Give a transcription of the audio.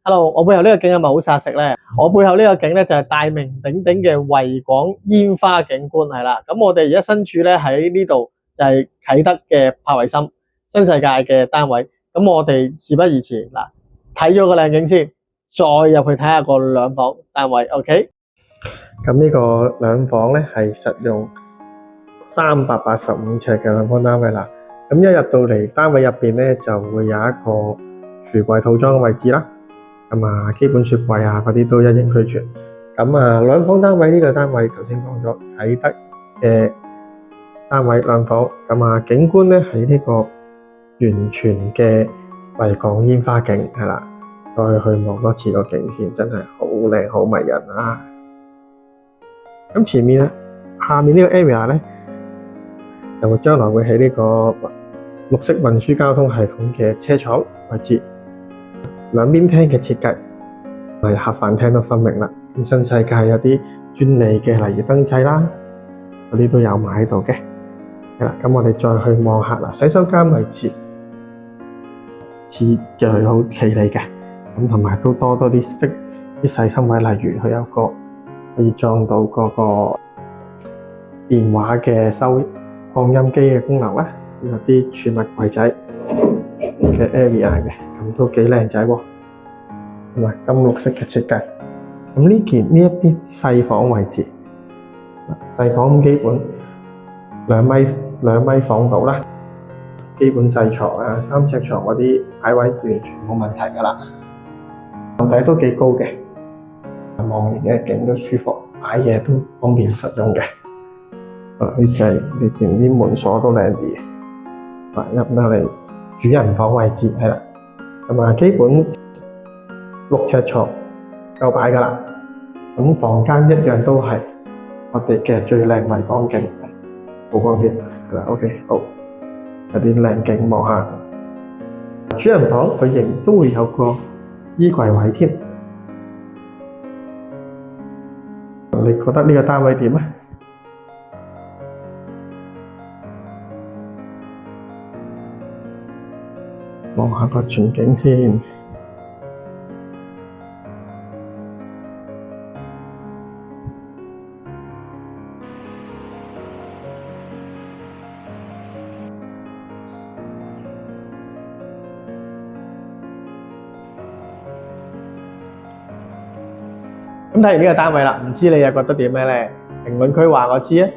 Hello，我背後呢個景係咪好殺食咧？我背後呢個景咧就係大名鼎鼎嘅維港煙花景觀係啦。咁我哋而家身處咧喺呢度就係啟德嘅柏維森新世界嘅單位。咁我哋事不宜遲，嗱，睇咗個靚景先，再入去睇下個兩房單位。OK。咁呢個兩房咧係實用385尺嘅兩房單位啦。咁一入到嚟單位入邊咧就會有一個櫥櫃套裝嘅位置啦。咁啊，基本雪櫃啊嗰啲都一應俱全。咁啊，兩房單位呢個單位頭先講咗啟德嘅單位兩房。咁啊，景觀咧喺呢個完全嘅維港煙花景係啦。再去望多次個景線，真係好靚好迷人啊！咁前面下面呢個 area 咧，就會將來會喺呢個綠色運輸交通系統嘅車廠位置。兩邊廳嘅設計係客飯廳都分明啦。咁新世界有啲專利嘅例如燈掣啦，嗰啲都有埋喺度嘅。係啦，咁我哋再去望下嗱，洗手間位置設計好企理嘅，咁同埋都多啲細心位，例如佢有個可以裝到嗰個電話嘅收擴音機嘅功能啦，有啲儲物櫃仔嘅 area 嘅，咁都幾靚仔喎，同埋金綠色嘅設計。咁呢一邊細房位置，細房基本兩米房度啦，基本細床啊、3尺床嗰啲擺位完全冇問題㗎啦，樓底都幾高嘅，望完嘅景都舒服，擺嘢都方便實用嘅。啲掣你連啲門鎖都靚啲，入到嚟主人房位置係啦，咁啊基本6尺床夠擺㗎啦。咁房間一樣都係我哋嘅最靚維港景，曝光啲係啦。OK， 好，有啲靚景望下。主人房佢亦都會有個衣櫃位添。你覺得呢個單位點啊？望下個全景先。咁睇完呢個單位啦，唔知你又覺得點咩咧？評論區話我知啊！